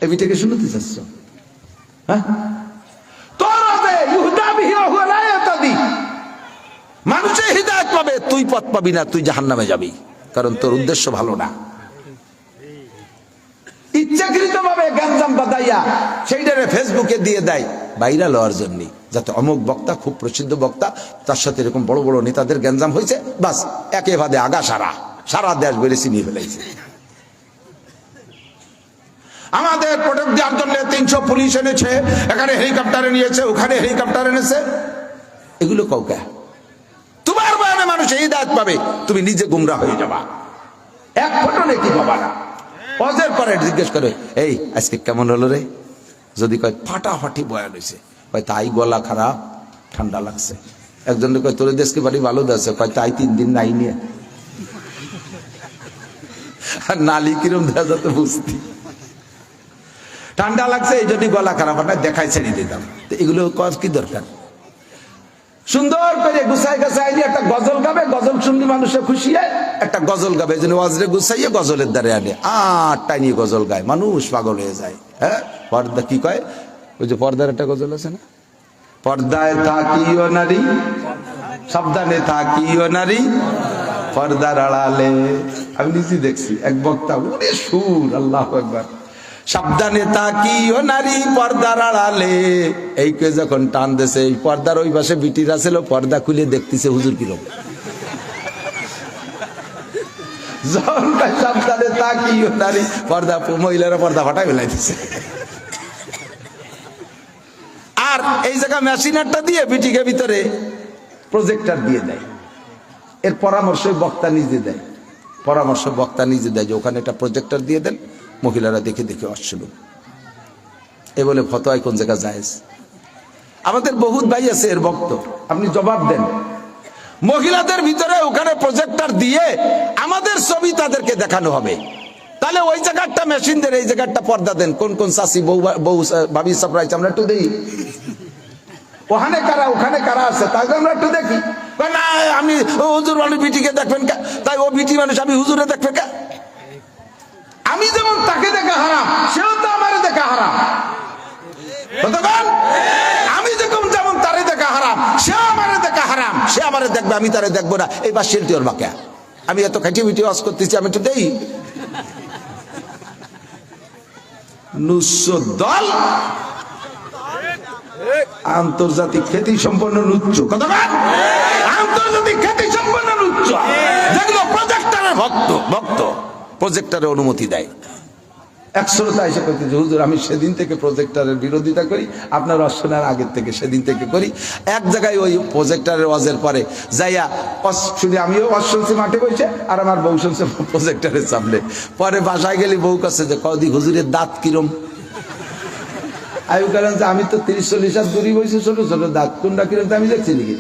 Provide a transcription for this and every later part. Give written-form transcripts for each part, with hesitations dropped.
এই বিটাকে শুনতে চাচ্ছ? হ্যাঁ, মানুষের হিদায়াত পাবে, তুই পথ পাবি না, তুই জাহান্নামে যাবি, কারণ তোর উদ্দেশ্য ভালো না। ইচ্ছাকৃত ভাবে গ্যাঞ্জাম বাদাইয়া সেইটারে ফেসবুকে দিয়ে দেয় ভাইরাল হওয়ার জন্য, যাতে অমুক বক্তা খুব প্রসিদ্ধ বক্তা, তার সাথে এরকম বড় বড় নেতাদের গ্যাঞ্জাম হয়েছে, বাস একে ভাদে আগা সারা দেশ বেড়ে চিনিয়ে ফেলাইছে। আমাদের প্রোটেক্ট দেওয়ার জন্য 300 পুলিশ এনেছে, এখানে হেলিকপ্টারে নিয়েছে, ওখানে হেলিকপ্টার এনেছে, এগুলো কাউকে তোমার বয়ানে মানুষ হিদায়াত পাবে, তুমি নিজে গুমরা হয়ে যাবা, এক ফটো নেকি পাবা না। অজের পরে জিজ্ঞেস করে, এই আজকে কেমন হলো রে? যদি কয় ফাটাফাটি বয়ান হয়েছে, কয় তাই গলা খারাপ, ঠান্ডা লাগছে। একজন কয় তোর দেশকে বাড়ি ভালো আছে, কয় তাই 3 দিন নাই নিয়ে। আর নালি কিরম দেখা যেত বুঝতি, ঠান্ডা লাগছে এই জন্য গলা খারাপ, না দেখাই ছেড়ে দিতাম। এগুলো কর কি দরকার? সুন্দর করে গুছাই গাছাই নিয়ে একটা গজল গাবে, গজল শুনলে মানুষের খুশি হয়, একটা গজল গাবে যেন ওয়াজরে গুছাইয়ে গজলের দ্বারে আনে, টাইনি গজল গায়, মানুষ পাগল হয়ে যায়। হ্যাঁ, পর্দা কি কয়, ওই যে পর্দার একটা গজল আছে না, পর্দায় থাকিও নারী, সাবধানে থাকিও নারী, পর্দার আড়ালে। আমি নিজে দেখছি এক বক্তা, ওরে সুর, আল্লাহু আকবার, সাবধানে তাকিও নারী পর্দার আড়ালে। এই কে যখন টান দেছে, এই পর্দার ওই পাশে বিটিরা ছিল, পর্দা খুলে দেখতেছে হুজুর কিরকম। যখন সাবধানে তাকিও নারী, পর্দা মহিলারা পর্দা ফাটাই ফেলাইতেছে। আর এই জায়গা মেশিনারটা দিয়ে বিটিকে ভিতরে প্রজেক্টর দিয়ে দেয়, এর পরামর্শ বক্তা নিজে দেয়, যে ওখানে একটা প্রজেক্টর দিয়ে দেন, মহিলারা দেখে দেখে আসছিল। এ বলে ফতোয়ায় কোন জায়গা জায়েজ? আমাদের বহুত ভাই আছে এর ভক্ত, আপনি জবাব দেন। মহিলাদের ভিতরে ওখানে প্রজেক্টর দিয়ে আমাদের ছবি তাদেরকে দেখানো হবে, তাহলে ওই জায়গাটা মেশিন দেন, এই জায়গাটা পর্দা দেন। কোন কোন চাষি বউ ভাবি সাপ্রাইজ আমরা একটু দেই, ওখানে কারা আছে তাকে আমরা একটু দেখি। না আমি হুজুর মানুষ বিটিকে দেখবেন কে, তাই ও বিটি মানুষ আমি হুজুরে দেখবে কে? আমি যেমন তাকে দেখা হারাম, সেও তো আমার দেখা হারাম। আমি যেমন তারে দেখা হারাম, সেও আমার দেখা হারাম। সে আমারে দেখবে, আমি তারে দেখবো না, এই বা শিল্পী ওর বাকে। আমি এত খাটি বিটি ওয়াজ করতেছি, আমি একটু দেই। দল আন্তর্জাতিক খ্যাতি সম্পন্ন নুচ্চ, আন্তর্জাতিক খ্যাতি সম্পন্ন নুচ্চ, যেগুলো প্রজেক্টরের ভক্ত প্রজেক্টরে অনুমতি দেয়। এক শ্রোতা এসে কইতেছে, হুজুর আমি সেদিন থেকে প্রজেক্টরের বিরোধিতা করি, আপনার অশ্বনার আগের থেকে সেদিন থেকে করি। এক জায়গায় ওই প্রজেক্টরের ওয়াজের পরে যাইয়া শুনে আমিও ওয়াজ শুনছি মাঠে বসে, আর আমার বউ শুনছে প্রজেক্টরের সামনে। পরে বাসায় গেলে বউ কাছে যে কদি হুজুরের দাঁত কিরম? আমি তো 30-40 হাত দূরে বসে, ছোট ছোট দাঁত, কোনটা কিরম আমি দেখছি নাকি?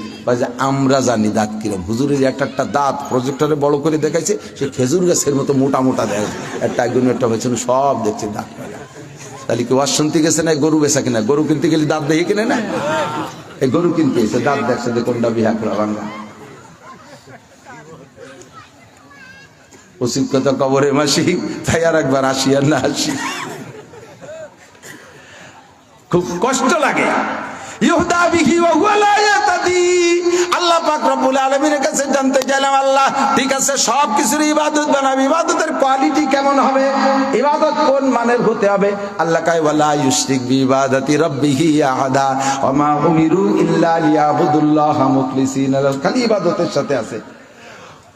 আমরা জানি দাঁত কিরম। হুজুরের একটা দাঁত প্রজেক্টরে বড় করে দেখাইছে, সে খেজুর গাছের মতো মোটা মোটা দেয়, একটা একদম একটা হয়েছে, সব দেখছে দাঁত। তাহলে কি ওয়াজ শুনতে গেছে না গরু বেচা কিনা? গরু কিনতে গেলে দাঁত দেখে কিনে না, এই গরু কিনতে এসে দাঁত দেখছে যে কোনটা বিহা করা ভাঙ্গা। উচিত কথা কবরে মাসি, তাই আর একবার আসি আর না আসি, খুব কষ্ট লাগে। আল্লাহ পাক রব্বুল আলামিনের কাছে জানতে চাইলাম, আল্লাহ ঠিক আছে সব কিছুর ইবাদত বানাবি, ইবাদতের কোয়ালিটি কেমন হবে, ইবাদত কোন মানের হতে হবে? আল্লাহ কয় ওয়ালা ইউশরিক বিইবাদাতি রাব্বিহি আহাদা ওয়া মা উমিরু ইল্লা লিয়াবুদুল্লাহা মুখলিসিনা লাহু, খালি ইবাদতের সাথে আছে।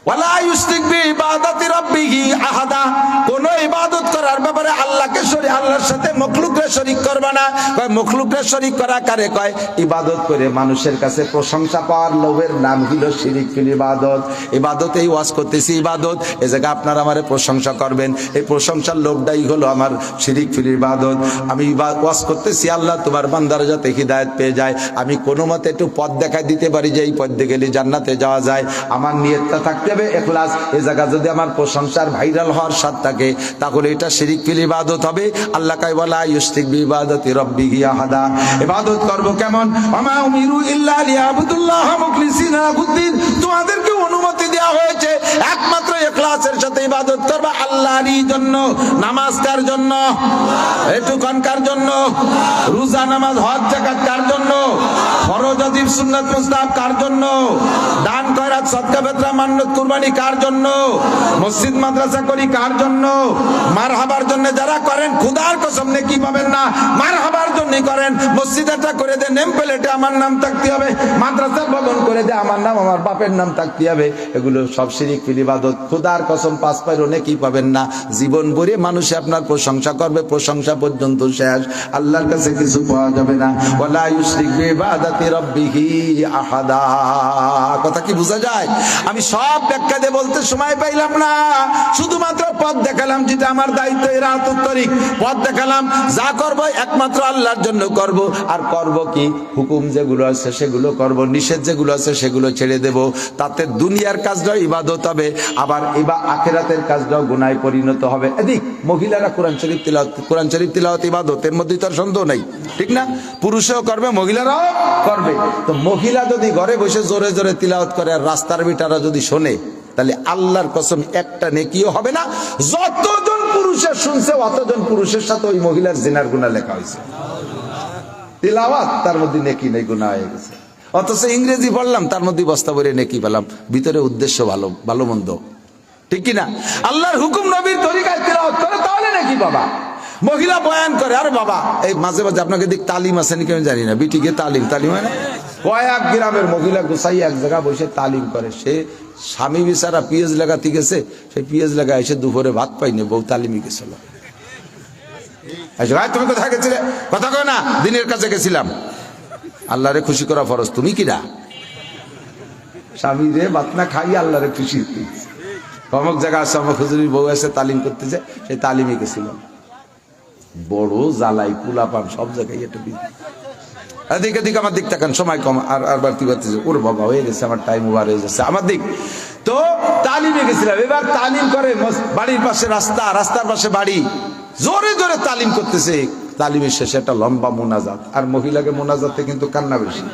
ওয়ালা ইউশরিক বিইবাদাতি রাব্বিহি আহাদা, কোন ইবাদত করার ব্যাপারে আল্লাহকে আল্লাহর সাথে মখলুককে শরীক করবে না। কয় মখলুককে শরীক করা কারে কয়? ইবাদত করে মানুষের কাছে প্রশংসা পাওয়ার লোভের নাম হলো শিরিক ফিল ইবাদত। ইবাদত এই ওয়াজ করতেছি ইবাদত, এই জায়গা আপনারা আমারে প্রশংসা করবেন, এই প্রশংসার লোভটাই হলো আমার শিরিক ফিল ইবাদত। আমি ওয়াজ করতেছি আল্লাহ তোমার বান্দারা যাতে হিদায়াত পেয়ে যায়, আমি কোনো মতে একটু পথ দেখাই দিতে পারি যে এই পথ দিয়ে গেলে জান্নাতে যাওয়া যায়, আমার নিয়তটা থাকতে হবে ইখলাস। এই জায়গা যদি আমার প্রশংসার ভাইরাল হওয়ার স্বাদ থাকে, তাহলে এটা শিরিক ফিল ইবাদত হবে। আল্লাহ কয় ওয়ালা ইউশরিক ইউশরিক বিইবাদাতি রাব্বিহি আহাদা। ইবাদত করব কেমন? ওমা উমিরু ইল্লা লিয়াবুদুল্লাহ মুখলিসিনা লাহুদ্দিন। তোমাদেরকে অনুমতি দেওয়া হয়েছে একমাত্র ইখলাসের সাথে ইবাদত করবে আল্লাহরই জন্য। নামাজ কার জন্য? এটুকান কার জন্য? রোজা নামাজ হজ যাকাত কার জন্য? ফরজ ওয়াজিব সুন্নাত মুস্তাহাব কার জন্য? দান খয়রাত সদকা ফিতরা মান্নত কুরবানি কার জন্য? মসজিদ মাদ্রাসা করি কার জন্য? মারহাবার জন্য যারা করেন খোদার কসম নেকি পাবেন না। মারহাবার জন্যই করেন। মসজিদটা করে দে নেম প্লেটে আমার নাম থাকতে হবে, মাদ্রাসার ভবন করে দে আমার নাম আমার বাপের নাম থাকতে হবে। এগুলো সব শিরিক ফিল ইবাদত। খোদার কসম 5 পাইরও নেকি পাবেন না। জীবন ভরে মানুষ আপনার প্রশংসা করবে, প্রশংসা পর্যন্ত শেষ, আল্লাহর কাছে কিছু পাওয়া যাবে না। ওয়ালা ইউশরিক বিইবাদাতি রাব্বিহি আহাদা। কথা কি বোঝা যায়? আমি সব ব্যাখ্যা দিয়ে বলতে সময় পাইলাম না, শুধুমাত্র পথ দেখালাম যেটা আমার দায়িত্ব। এর আত্মতরিক পথ দেখালাম। যা করব একমাত্র আল্লাহর জন্য করব। আর করব কি? হুকুম যেগুলো আছে সেগুলো করব, নিষেধ যেগুলো আছে সেগুলো ছেড়ে দেব। তাতে দুনিয়ার কাজটাও ইবাদত হবে, আবার আখিরাতের কাজটাও গুনাহে পরিণত হবে। এদিক মহিলারা কোরআন শরীফ তিলাওয়াত ইবাদতের মধ্যে তো সন্দেহ নাই, ঠিক না? পুরুষও করবে, মহিলারাও করবে। তো মহিলা যদি ঘরে বসে জোরে জোরে তিলাওয়াত করে আর রাস্তার বিটারা যদি শোনে, তাহলে আল্লাহর কসম একটা নেকিও হবে না। যতজন পুরুষের শুনছে অতজন পুরুষের সাথে ওই মহিলার জিনার গুনাহ লেখা হয়েছে। তিলাওয়াত তার মধ্যে নেকি নেই, গুনাহ হয়ে গেছে। অথচ ইংরেজি পড়লাম তার মধ্যে বস্তা ভরে নেকি পেলাম, ভিতরে উদ্দেশ্য ভালো, ভালো মন্দ, ঠিক কিনা? আল্লাহর হুকুম নবীর তরিকায় তিলাওয়াত করে তাহলে নাকি বাবা। মহিলা বয়ান করে, আর বাবা এই মাঝে মাঝে আপনাকে দিক তালিম আছে নাকি আমি জানি না, বিটিকে তালিম হয় না, কয়েক গ্রামের মহিলা গুছাই এক জায়গা বসে তালিম করে। সে স্বামী বিচারা পিএজ লাগাতে গেছে, সেই পিএজ লাগা এসে দুপুরে ভাত পাইনি, বউ তালিমে গেছিল। তুমি কোথায় গেছিলে? কথা কয় না, দিনের কাছে গেছিলাম। আল্লাহরে খুশি করা ফরজ, তুমি কিরা? স্বামী রে ভাত না খাই আল্লাহরে খুশি। অমুক জায়গা আছে, আমার হুজুরির বউ আছে তালিম করতেছে, সেই তালিমে গেছিলাম। বড় জ্বালাই, কুলা পান সব জায়গায় এটা এদিক এদিক আমার দিক তাকান, সময় কম আর বাড়তি বাড়তেছে। ওর বাবা হয়ে গেছে, আমার টাইম ওভার হয়ে যাচ্ছে আমার দিক। তো তালিমে গেছিলাম। এবার তালিম করে বাড়ির পাশে রাস্তা, রাস্তার পাশে বাড়ি, জোরে জোরে তালিম করতেছে। তালিমের শেষে একটা লম্বা মোনাজাত, আর মহিলাকে মোনাজাতে কিন্তু কান্না বেশি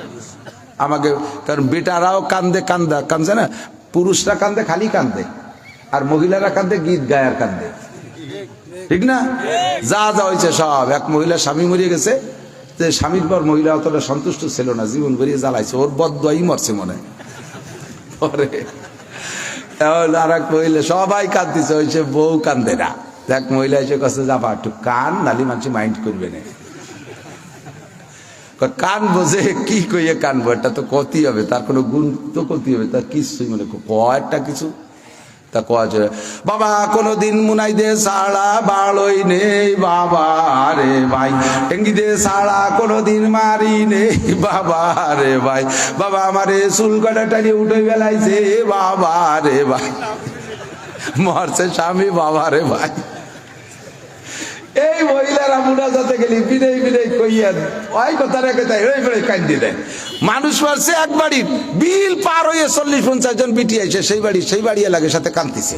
আমাকে, কারণ বেটারাও কান্দে না, পুরুষরা কান্দে খালি কান্দে, আর মহিলারা কান্দে গীত গায় আর কান্দে, ঠিক না? যা যা হয়েছে সব। এক মহিলা স্বামী মরিয়ে গেছে, স্বামীর পর মহিলা অতটা সন্তুষ্ট ছিল না, জীবন ভরিয়ে জ্বালাইছে, ওর বদদোয়াই মরছে মনে পরে। আর এক মহিলা সবাই কাঁদতেছে, হয়েছে বউ কান্দে না। এক মহিলা এসে কাছে যাবা একটু কান, নালি মানুষ মাইন্ড করবে না। কান বোঝে কি কইয়ে কানবো, এটা তো ক্ষতি হবে, তার কোনো গুণ তো ক্ষতি হবে, তার কিছুই মনে কয়টা কিছু তা কয়। বাবা কোনদিন মুনাই দে সাড়া বাড়ই নেই বাবা রে ভাই, টেঙ্গি দে সাড়া কোনদিন মারি নেই বাবা রে ভাই, বাবা আমারে চুল কাটা টানিয়ে উঠে বেলাইছে বাবা রে ভাই, মরছে স্বামী বাবা রে ভাই। এই মহিলারা মুনাজাতে গেলি বিনয় বিনয় কইয়া ওই কথা রেখে দেয়, ওই বেড়ে কান্দি দেয়। মানুষ মারছে এক বাড়ির, বিল পার হয়ে 40-50 জন বিটি আইছে, সেই বাড়ি লাগে সাথে কান্দিছে,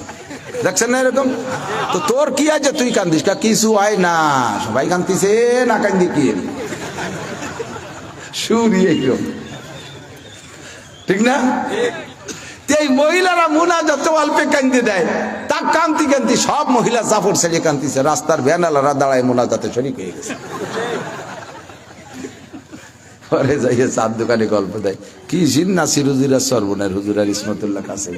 দেখছেন না এরকম? তো তোর কি আছে তুই কান্দিস? কিছু হয় না, সবাই কান্দিছে, না কান্দি কি সুরিয়ে, ঠিক না? এই মহিলারা মুনাজাতে অল্পে কান্দি দেয়, তার কান্তি কান্তি সব মহিলা জাফর ছেড়ে কান্দিছে, রাস্তার ভ্যানালারা দাঁড়ায় মুনাজাতে শরীক হয়ে গেছে। পরে যাইয়ে চার দোকানে গল্প দেয়, কি নাসির হুজুরা সর্বনের হুজুরার ইসমতুল্লাহ কাছে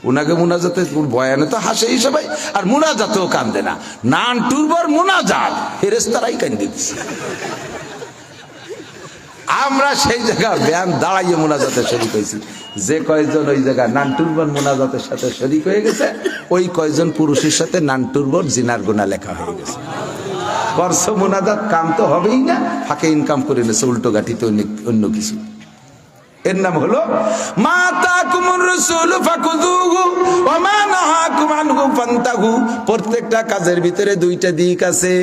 উনাকে মুনাজাতে বয়ানে তো হাসে হিসেবে, আর মুনাজাতেও কান্দে না, নান টুরবর মুনাজাত ফেরেশতারাই কান্দে দিচ্ছে। আমরা সেই জায়গা ব্যান দাঁড়াইয়ে মোনাজাতে শরীক হয়েছি। যে কয়জন ওই জায়গায় নানটুরবর মোনাজাতের সাথে শরীক হয়ে গেছে, ওই কয়জন পুরুষের সাথে নানটুরবর জিনার গুনাহ লেখা হয়ে গেছে। করছ মোনাজাত, কাম তো হবেই না, ফাঁকে ইনকাম করে নেছে উল্টো গাঠিতে অন্য কিছু। এর নাম হলো মা তাকুমুর রাসূল ফাকুযুহু ওয়া মা নাহাকুম আনহু ফান্তাহু। প্রত্যেকটা কাজের ভিতরে দুইটা দিক আছে।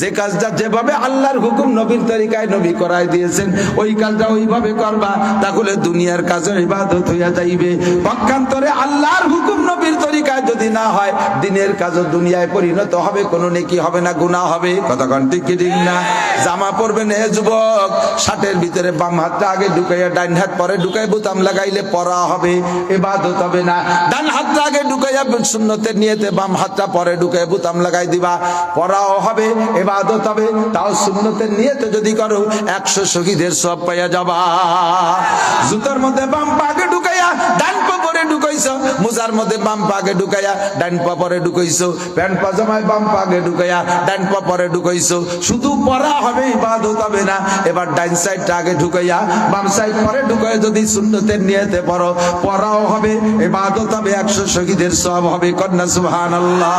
যে কাজটা যেভাবে আল্লাহর হুকুম নবীর তরিকায় নবী করায় দিয়েছেন ওই কাজটা ওইভাবে করবা, তাহলে দুনিয়ার কাজের ইবাদত হইয়া যাইবে। পক্ষান্তরে আল্লাহর হুকুম নবীর তরিকায় যদি না হয় দিনের কাজও দুনিয়ায় পরিণত হবে, কোনো নেকি হবে না, গুনাহ হবে। কতক্ষণ ঠিক কি ঠিক না? জামা পরবেন এ যুবক, শার্টের ভিতরে বাম হাতটা আগে ঢুকাইয়া ডান হাত পরে ঢুকাই বোতাম লাগাইলে পরা হবে, ইবাদত হবে না। ডান হাতটা আগে ঢুকাইয়া সুন্নতের নিয়তে বাম হাতটা পরে ঢুকাই বোতাম লাগাই দিবা, পরাও হবে, ইবাদত হবে। তাও সুন্নতের নিয়তে যদি করো 100 শহীদের সওয়াব পাইয়া যাবা। জুতার মধ্যে বাম পা আগে ঢুকাইয়া ডান পা পরে ঢুকাইছো, মোজার মধ্যে বাম পা আগে ঢুকাইয়া ডান পা পরে ঢুকাইছো, প্যান্ট পাজামায় বাম পা আগে ঢুকাইয়া ডান পা পরে ঢুকাইছো, শুধু পরা হবে, ইবাদত হবে না। এবার ডান সাইডটা আগে ঢুকাইয়া বাম সাইড পরে ঢুকাইয়া যদি সুন্নতের নিয়তে পড়ো, পড়াও হবে, ইবাদত হবে, 100 শহীদের সওয়াব হবে। কন্যা সুবহানাল্লাহ।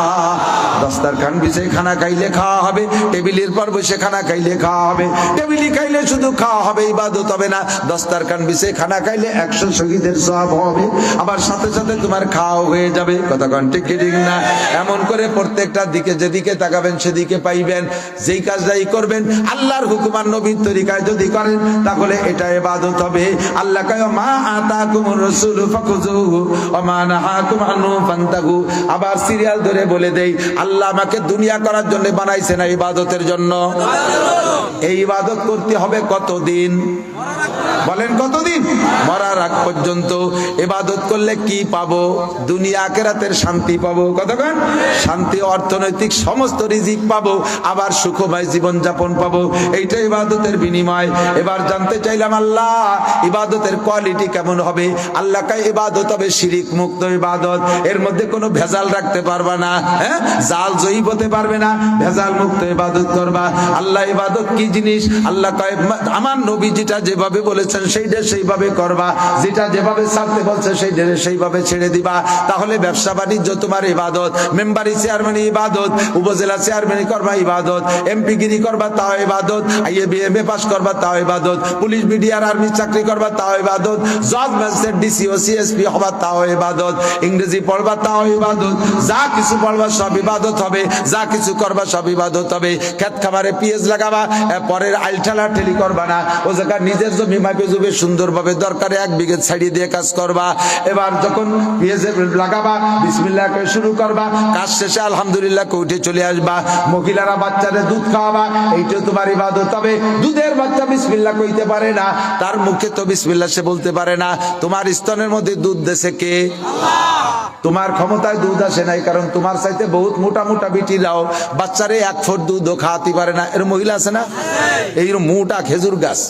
দস্তারখান বিছে খানা খাইলে খাওয়া হবে, টেবিলের পর বসে খানা খাইলে খাওয়া হবে। টেবিলে খাইলে শুধু খাওয়া হবে, ইবাদত হবে না। দস্তারখান বিছে খানা খাইলে 100 শহীদের সওয়াব হবে, আবার সাথে সাথে তোমার খাওয়া হয়ে যাবে। কতক্ষণ ঠিক কি ঠিক না? এমন করে প্রত্যেকটা দিকে যেদিকে তাকাবেন সেদিকে পাইবেন। যেই কাজটাই করবেন আল্লাহর হুকুম আর নবীর তরিকায় যদি করেন তাহলে এটা ইবাদত হবে। আল্লাহ কয় মা আতাকুমুর রাসূল ফাখুযুহু ওয়া মা নাহাকুম আনহু ফান্তাহু। আবার সিরিয়াল ধরে বলে দেই, আল্লাহ আমাকে দুনিয়া করার জন্য বানাইছে না, ইবাদতের জন্য। এই ইবাদত করতে হবে কতদিন? বলেন কতদিন? মরার আগ পর্যন্ত। ইবাদত করলে কি পাবো? দুনিয়া আখিরাতের শান্তি পাবো। কতক্ষণ? শান্তি, অর্থনৈতিক সমস্ত রিজিক পাবো, আবার সুখময় জীবন যাপন পাবো। এইটা ইবাদতের বিনিময়। এবার জানতে চাইলাম আল্লাহ ইবাদতের কোয়ালিটি কেমন হবে? আল্লাহ কয় ইবাদত হবে শিরিক মুক্ত ইবাদত, এর মধ্যে কোনো ভেজাল রাখতে পারবা না, হ্যাঁ, জাল জয়ীব হতে পারবে না, ভেজাল মুক্ত ইবাদত করবা। আল্লাহ ইবাদত কি জিনিস? আল্লাহ কয় আমার নবী যেটা যেভাবে বলেছেন সেইটা সেইভাবে করবা, যেটা যেভাবে ছাড়তে বলছে সেইটা সেইভাবে ছেড়ে দিবা। তাহলে ব্যবসা বাণিজ্য তোমার ইবাদত, মেম্বারি চেয়ারম্যান ইবাদত, উপজেলা চেয়ারম্যান করবা ইবাদত, এমপি গিরি করবা তাও ইবাদত, IABMA পাস করবা তাও ইবাদত, পুলিশ মিডিয়ার আর্মি চাকরি করবা তাও ইবাদত, জজ ম্যাজিস্ট্রেট DCO CSP হবা তাও ইবাদত, ইংরেজি পড়বা তাও ইবাদত, যা কিছু পড়বা সব ইবাদত হবে, যা কিছু করবা সব ইবাদত হবে। ক্ষেত খামারে পিএস লাগাবা, পরের আইলঠালা ঠেলি করবা না, ও জায়গা নিজের জমি মাপে জুবে সুন্দরভাবে দরকারে 1 বিঘে ছাড়িয়ে দিয়ে কাজ করবা। এবার যখন পিএস লাগাবা বিসমিল্লাহ করে শুরু করবা, কাজ শেষে আলহামদুলিল্লাহ করে উঠে চলে আসবা। মহিলারা বাচ্চাদের দুধ খাওয়াবা, এইটাও তোমার ইবাদত হবে। দুধের বাচ্চা বিসমিল্লাহ কইতে পারে না, তার মুখে তো বিসমিল্লাহ সে বলতে পারে না। তোমার স্তনের মধ্যে দুধ দেশে কে? আল্লাহ। তোমার ক্ষমতায় দুধ আসে নাই, কারণ তোমার চাইতে বহুত মোটা মোটা বিটিরাও বাচ্চারে 1 ফুট দুধও খাওয়াতে পারে না। এর মহিলা আছে না, এই মোটা খেজুর গাছ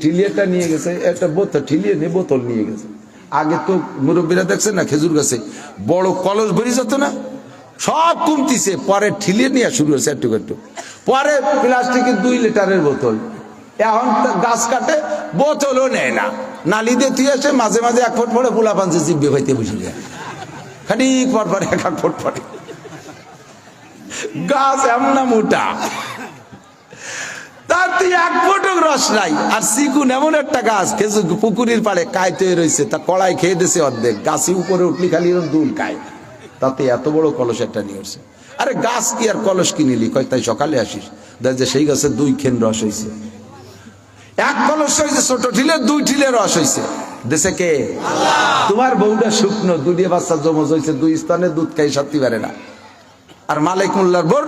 ঠিলিয়েটা নিয়ে গেছে, একটা বোতল ঠিলিয়ে নিয়ে বোতল নিয়ে গেছে। আগে তো মুরব্বীরা দেখছেন না, খেজুর গাছে বড় কলস ভরি যেত না, সব কমতিছে, পরে ঠিলিয়ে নিয়ে শুরু হয়েছে একটু একটু, পরে প্লাস্টিকের 2 লিটারের বোতল। এখন গাছ কাটে, বোতলও নেয় না, নালি দিয়ে তুই আসে, মাঝে মাঝে 1 ফুট পরে পোলা পাঞ্চে জিব্বে ভাইতে বসে যায়, খানিক পর পরে 1 ফুট পরে। গাছ এমন মোটা, তার 1 ফুটও রস নাই। আর চিকুন এমন একটা গাছ, খেজুর পুকুরের পাড়ে কাইতে রয়েছে, তা কড়াই খেয়ে দিয়েছে অর্ধেক, গাছে উপরে উঠলি খালি দুল খায়, তাতে এত বড় কলস একটা নিয়ে আসছে। আরে গাছ কি আর কলস কিনিলি? কয় তাই সকালে আসিস, দেখ যে সেই গাছে 2 খেন রস হয়েছে, 1 কলস হয়েছে ছোট ঠিলে, 2 ঠিলে রস হয়েছে। দেশে কে? আল্লাহ। তোমার বউটা শুকনো, 2 বাচ্চা জমজ হয়েছে, 2 স্তনে দুধ খাই সাথী পারে না। আর মালিক মোল্লার বোর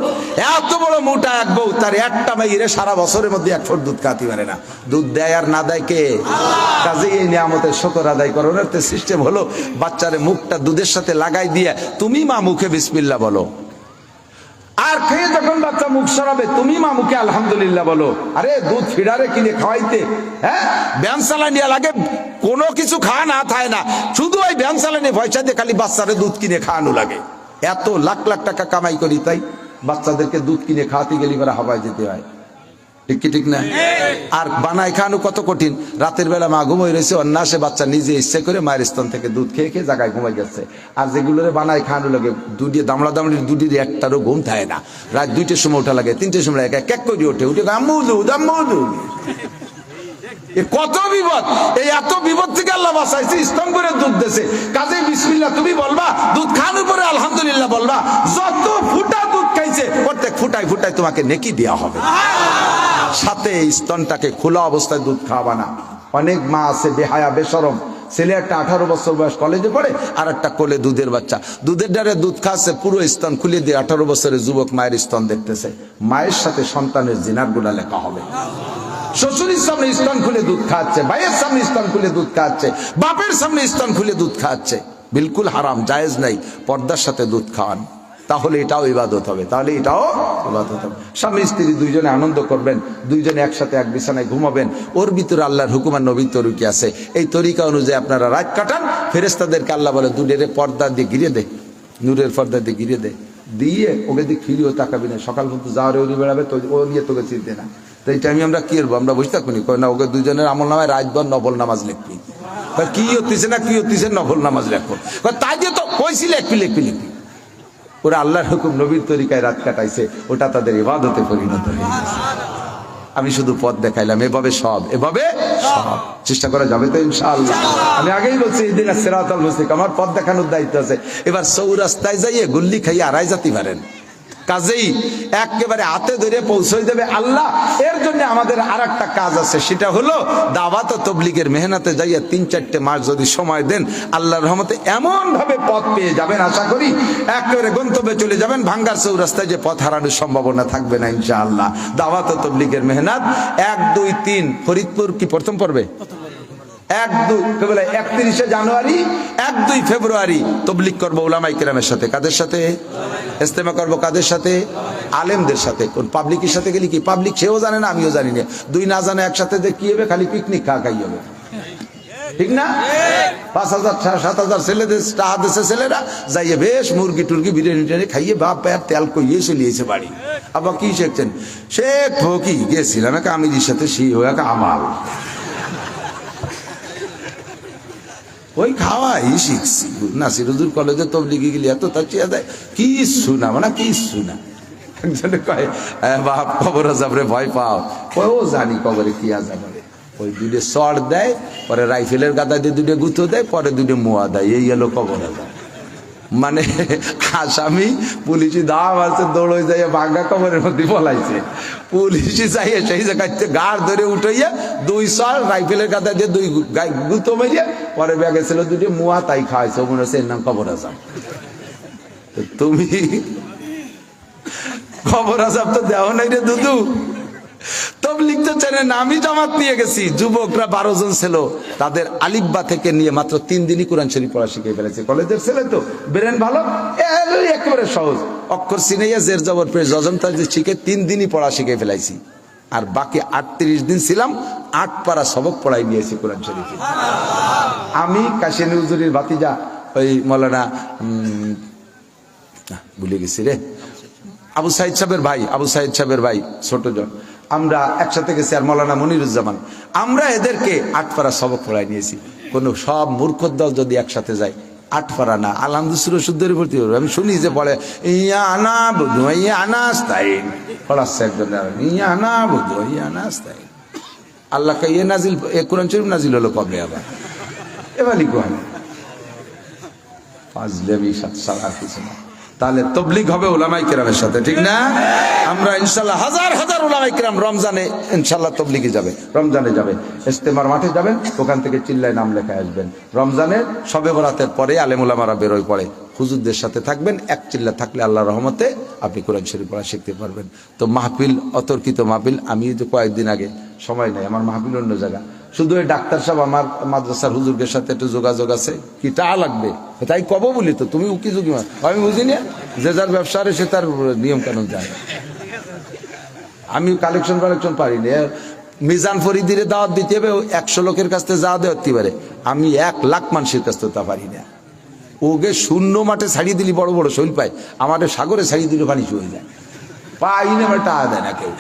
এত বড় মোটা এক বউ, তার একটা মাইরে সারা বছরের মধ্যে 1 ফুট দুধ খাতি পারে না। দুধ দেয় আর না দেয় কে? কাজে এই নিয়ামতের শুকর আদায় করার সিস্টেম হলো বাচ্চারে মুখটা দুধের সাথে লাগাই দিয়ে তুমি মা মুখে বিসমিল্লাহ বলো, আর খেয়ে যখন বাচ্চা মুখ সরাবে তুমি মা মুখে আলহামদুলিল্লাহ বলো। আরে দুধ ফিডারে কিনে খাওয়াইতে, হ্যাঁ, ব্যান চালানি লাগে, কোনো কিছু খাওয়া না থাকে না, শুধু ওই ব্যান চালানি পয়সা দিয়ে খালি বাচ্চারে দুধ কিনে খাওয়ানো লাগে। এত লাখ লাখ টাকা কামাই করি, তাই বাচ্চাদেরকে দুধ কিনে খাওয়াতে গেলে করে হাওয়ায় যেতে হয়, ঠিক কি ঠিক না? আর বানাই খাওয়ানো কত কঠিন। রাতের বেলা মা ঘুমাই রয়েছে, অন্যাসে বাচ্চা নিজে ইচ্ছে করে মায়ের স্তন থেকে দুধ খেয়ে খেয়ে জায়গায় ঘুমাই গেছে। আর যেগুলো বানাই খাওয়ানো লাগে, দুটিয়ে দামড়া দামড়ির দুটির একটারও ঘুম থাকে না, রাত 2টের সময় ওঠা লাগে, 3টের সময় এক এক করে উঠে উঠে আম্মু দুধ আম্মু দুধ। এ কত বিপদ, এই এত বিপদ থেকে আল্লাহ বাঁচাইছে, স্তন করে দুধ দিয়েছে। কাজে বিসমিল্লাহ তুমি বলবা, দুধ খাওয়ার উপরে আলহামদুলিল্লাহ বলবা। যত ফুটা দুধ খাইছে প্রত্যেক ফুটায় ফুটায় তোমাকে নেকি দেওয়া হবে। সাথে স্তনটাকে খোলা অবস্থায় দুধ খাওয়াবা না। অনেক মা আছে বেহায়া বেশরম, ছেলে একটা 18 বছর বয়স কলেজে পড়ে, আর একটা কোলে দুধের বাচ্চা, দুধের ডারে দুধ খাচ্ছে, পুরো স্তন খুলে দিয়ে 18 বছরের যুবক মায়ের স্তন দেখতেছে। মায়ের সাথে সন্তানের জিনার গুনাহ লেখা হবে। শ্বশুরের সামনে স্তন খুলে দুধ খাচ্ছে, ভাইয়ের সামনে স্তন খুলে দুধ খাচ্ছে, বাপের সামনে স্তন খুলে দুধ খাচ্ছে, বিলকুল হারাম, জায়েজ নাই। পর্দার সাথে দুধ খাওয়ান, তাহলে এটাও ইবাদত হবে, তাহলে এটাও ইবাদত হবে। স্বামী স্ত্রী দুইজনে আনন্দ করবেন, দুইজনে একসাথে এক বিছানায় ঘুমাবেন, ওর ভিতরে আল্লাহর হুকুম আর নবীর তরিকা আছে। এই তরিকা অনুযায়ী আপনারা রাত কাটান। ফেরেশতাদেরকে আল্লাহ বলে দুধের পর্দা দিয়ে ঘিরে দে, নূরের পর্দা দিয়ে ঘিরে দে, দিয়ে ওকে দিয়ে ফিরিও তাকাবি না, সকাল পর্যন্ত যাওয়ারে উড়ি বেড়াবে, তো ও নিয়ে তোকে চিনতে না। তো এই টাইমে আমরা কি করবো, আমরা বুঝতে পারি না, ওকে দুইজনের আমল নামায় রাতভর নফল নামাজ লিখবি। কি হতিছে না কি হতিছে, নফল নামাজ লেখো। তাই দিয়ে তো কইছিল লিখবি লিখবি লিখবি। ওরা আল্লাহর হুকুম নবীর তরিকায় রাত কাটাইছে, ওটা তাদের ইবাদতে পরিণত হয়ে গেছে। আমি শুধু পথ দেখাইলাম, এভাবে সব চেষ্টা করা যাবে তো ইনশাআল্লাহ। আমি আগেই বলছি এই দিন সিরাতাল মুস্তাকিম, আমার পথ দেখানোর দায়িত্ব আছে। এবার চৌরাস্তায় যাইয়ে গুল্লি খাইয়ে আড়াই যেতে পারেন, কাজেই একেবারে হাতে ধরে পৌঁছে দেবে আল্লাহ। এর জন্য আমাদের আর একটা কাজ আছে, সেটা হলো দাওয়াত ও তাবলীগের মেহনতে যাইয়া 3-4 মাস যদি সময় দেন, আল্লাহর রহমতে এমন ভাবে পথ পেয়ে যাবেন, আশা করি একেবারে গন্তব্যে চলে যাবেন। ভাঙ্গার চৌরাস্তায় যে পথ হারানোর সম্ভাবনা থাকবে না ইনশাআল্লাহ। দাওয়াত ও তাবলীগের মেহনত 1, 2, 3 ফরিদপুর কি প্রথম পর্বে 31 জানুয়ারি 1-2 ফেব্রুয়ারি তবলিগ করবো উলামায়ে কেরামের সাথে। কাদের সাথে ইজতেমা করবো? কাদের সাথে? আলেমদের সাথে। কোন পাবলিকের সাথে গেলে কি পাবলিক সেও জানে না, আমিও জানি না, দুই না জানে একসাথে যে কি হবে, খালি পিকনিক খাই হবে, ঠিক না? 5,000-7,000 ছেলেদের টাকা দেশে ছেলেরা যাইয়ে বেশ মুরগি টুরগি বিরিয়ানি টিরিয়ানি খাইয়ে বাপ পায়ের তেল কইয়ে চলিয়েছে বাড়ি। আবার কি শিখছেন? সে ফকি গেছিলাম এক আমিরির সাথে, সে হয়ে আমাল ওই খাওয়াই শিখছি। নাসির হুজুর কলেজে তবলিগে গেলি এত তার চেয়ে দেয় কিচ্ছু না, মানে কিচ্ছু না। একজনে কয় বাপ কবর আযাবরে ভয় পাও, ও জানি কবরে কি আযাব হবে। ওই দুটো চড় দেয়, পরে রাইফেলের গাদা দিয়ে দুটো গুঁতো দেয়, পরে দুটো মোয়া দেয়, এই হলো কবর আযাব। মানে আসামি পুলিশি দাম আছে, দৌড়ে যাইয়া ভাঙ্গা কবরের মধ্যে বলাইছে। পুলিশি যাইয়া সেই জায়গায় গাড় ধরে উঠাইয়া 2 চড় রাইফেলের গাদা দিয়ে 2 গুঁতো মারিয়া, পরে ব্যাগে ছিল দুটো মোয়া, তাই খাওয়াইছে। মনে হচ্ছে এর নাম কবর আযাব। তুমি কবর আযাব তো দেও নাই রে দুদু। তবলিগ তো চেনে না, আমি জামাত নিয়ে গেছি, যুবকরা 12 জন ছিল, তাদের আলিফবা থেকে নিয়ে মাত্র 3 দিনই কোরআন শরীফ পড়া শিখে ফেলেছে। কলেজের ছেলে তো, ব্রেন ভালো, একেবারে সহজ, অক্ষর চিনাইয়া জের জবর পেশ জজম তাজদিদ শিখে 3 দিনই পড়া শিখে ফেলাইছি। আর বাকি 38 দিন ছিলাম, 8 পারা সবক পড়াই নিয়েছি কোরআন শরীফে। আমি কাশিয়ানী হুজুরের ভাতিজা, ওই মৌলানা ভুলে গেছি রে, আবু সাইদ সাহেবের ভাই ছোট জন, আমরা একসাথে গেছি। আর মৌলানা মনিরুজ্জামান, আমরা এদেরকে 8 পারা সবক পড়াই নিয়েছি। কোন সব মূর্খর দল যদি একসাথে যায় 8 পারা না, আলহামদুলিল্লাহ শুদ্ধের ভর্তি হবে। আমি শুনি যে বলে ইয়া আনা বুধু ইয়া আনাস্তাইন পড়াচ্ছে একজন, ইয়া আনা বুধু ইয়া আনাস্তাইন। আল্লাহ কে ইয়ে নাজিল, কোরআন শরীফ নাজিল হলো কবে আবার? এবারই কোরআন ফাজলামি সাত কিছু না। তাহলে তবলিগ হবে উলামায়ে কেরামের সাথে, ঠিক না? আমরা ইনশাআল্লাহ হাজার হাজার উলামায়ে কেরাম রমজানে ইনশাআল্লাহ তবলিগে যাবে, রমজানে যাবে, ইজতেমার মাঠে যাবেন, ওখান থেকে চিল্লায় নাম লেখা আসবেন। রমজানের শবে বরাতের পরে আলেম উলামারা বেরোয় পড়ে, হুজুরদের সাথে থাকবেন, এক চিল্লা থাকলে আল্লাহর রহমতে আপনি কোরআন শরীফ পড়া শিখতে পারবেন। তো মাহফিল, অতর্কিত মাহফিল, আমি যে কয়েকদিন আগে, সময় নেই আমার, মাহফিল অন্য জায়গা, শুধু ওই ডাক্তার সাহেব আমার মাদ্রাসার হুজুরদের সাথে একটু যোগাযোগ আছে, কি টাকা লাগবে তাই কব বলি, তো তুমি উকি ঝুঁকি আমি বুঝি না, যে যার ব্যবসা আছে সে তার নিয়ম কানুন জানে। আমি কালেকশন পারি না। মিজান ফরিদিরে দাওয়াত দিতে হবে, 100 লোকের কাছ থেকে যা দেওয়া পারে, আমি 1 লাখ মানুষের কাছ থেকে তা পারি না। ওকে শূন্য মাঠে ছাড়িয়ে দিলি বড় বড় শৈল পায়, আমাদের সাগরে ছাড়িয়ে দিলে পানি চলে যায়, পাই না, আমার টাকা দেয় না কেউ,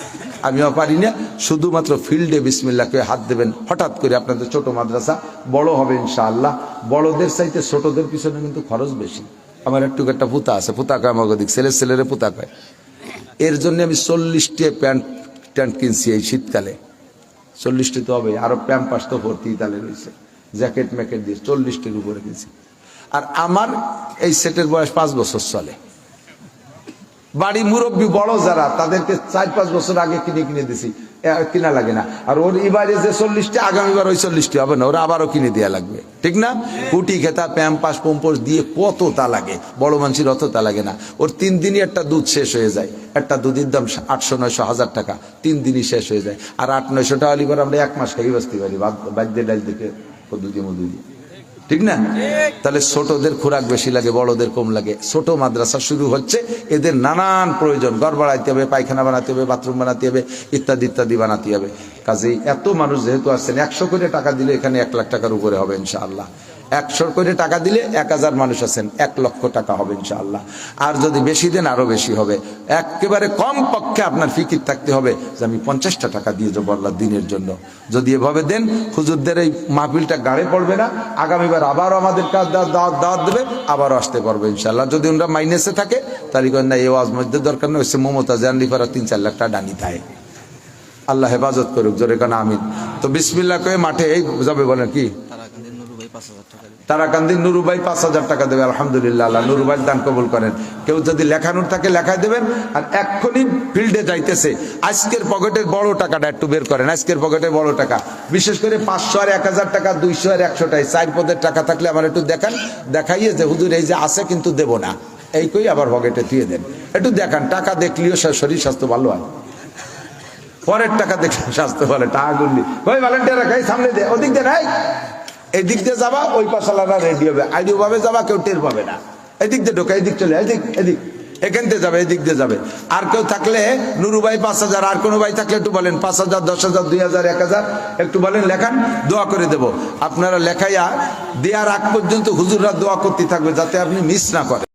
আমিও পারি না। শুধুমাত্র ফিল্ডে বিসমিল্লাহকে হাত দেবেন। হঠাৎ করে আপনাদের ছোট মাদ্রাসা বড় হবে ইনশাআল্লাহ, বড়দের চাইতে ছোটদের পিছনে কিন্তু খরচ বেশি। আমার একটু একটা পুতা আছে, পুতা কয় আমাকে দিক, ছেলেরে পুতা কয়। এর জন্য আমি 40টা প্যান্ট কিনছি এই শীতকালে, 40টি তো হবে, আরো প্যাম্পাস তো ভর্তি তালে রয়েছে, জ্যাকেট ম্যাকেট দিয়ে 40টির উপরে গেছে। আর আমার এই সেটের বয়স 5 বছর চলে। বাড়ি মুরব্বী বড় যারা, তাদেরকে 4-5 বছর আগে কিনে দিছি, কিনা লাগে না। আর ওর এবারে যে 40টি, আগামীবার ওই 40টি হবে না, ওরা আবারও কিনে দেওয়া লাগবে, ঠিক না? কুটি খেতা প্যাম্পাস পম্পস দিয়ে কত তা লাগে, বড় মানুষের অত তা লাগে না। ওর 3 দিনই একটা দুধ শেষ হয়ে যায়, একটা দুধের দাম 800-900-1000 টাকা, 3 দিনই শেষ হয়ে যায়। আর 800-900 টাকা লিবার আমরা 1 মাস খাই বাঁচতে পারি, বাদ্য ডাল থেকে দুধে মধু দিয়ে, ঠিক না? তাহলে ছোটদের খোরাক বেশি লাগে, বড়দের কম লাগে। ছোট মাদ্রাসা শুরু হচ্ছে, এদের নানান প্রয়োজন, ঘর বাড়াইতে হবে, পায়খানা বানাতে হবে, বাথরুম বানাতে হবে, ইত্যাদি ইত্যাদি বানাতে হবে। কাজেই এত মানুষ যেহেতু আসছেন, 100 করে টাকা দিলে এখানে 1 লাখ টাকার উপরে হবে ইনশাআল্লাহ। 100 করে টাকা দিলে 1000 মানুষ আছেন, 1 লক্ষ টাকা হবে ইনশাআল্লাহ। আর যদি বেশি দেন আরো বেশি হবে। একেবারে কম পক্ষে আপনার ফিকির থাকতে হবে যে আমি 50টা টাকা দিয়ে যাবো আল্লাহ দিনের জন্য। যদি এভাবে দেন, হুজুরদের এই মাহফিলটা গাড়ে পড়বে না, আগামীবার আবারও আমাদের দাওয়াত দেবে, আবারও আসতে পারবে ইনশাআল্লাহ। যদি ওরা মাইনেসে থাকে তাহলে না, এই ওয়াজ মসজিদের দরকার নেই, হচ্ছে মমতা জানলিফারা 3-4 লাখ টাকা ডানি থাকে। আল্লাহ হেফাজত করুক, জোরে কানা আমিন। তো বিসমিল্লাহ কয়ে মাঠে এই যাবে, বলেন কি? তারাকান্দি নুরু ভাই 5000 টাকা দেবে, আলহামদুলিল্লাহ, আল্লাহ নুরু ভাই দান কবুল করেন। কেউ যদি লেখানোর থাকে লেখায় দেবেন। আর এক্ষুনি ফিল্ডে যাইতেছে, আজকের পকেটের বড় টাকাটা একটু বের করেন, আজকের পকেটের বড় টাকা, বিশেষ করে 500 আর 1000 টাকা, 200 আর 100 টাকা, 4 পদের টাকা থাকলে আমার একটু দেখান, দেখাইয়ে যে হুজুর এই যে আছে কিন্তু দেব না, এই কই আবার পকেটে দিয়ে দেন, একটু দেখান। টাকা দেখলেও শরীর স্বাস্থ্য ভালো হয়, পরের টাকা দেখলে স্বাস্থ্য ভালো। টাকা গুনলি ওই ভলেন্টিয়ার রাখাই সামনে দে, ওদিক দে নাই, এই দিক দিয়ে যাবা, ওই পাশালারা রেডি হবে, আইডিও ভাবে যাবা, কেউ টের পাবে না। এদিক দিয়ে ঢোকা, এদিক চলে, এদিক এদিক, এখান দিয়ে যাবে, এদিক দিয়ে যাবে। আর কেউ থাকলে নুরু ভাই 5000, আর কোনো ভাই থাকলে একটু বলেন 5000, 10000, 2000, 1000 একটু বলেন, লেখান, দোয়া করে দেব। আপনারা লেখাইয়া দেওয়ার আগ পর্যন্ত হুজুররা দোয়া করতে থাকবে যাতে আপনি মিস না করেন।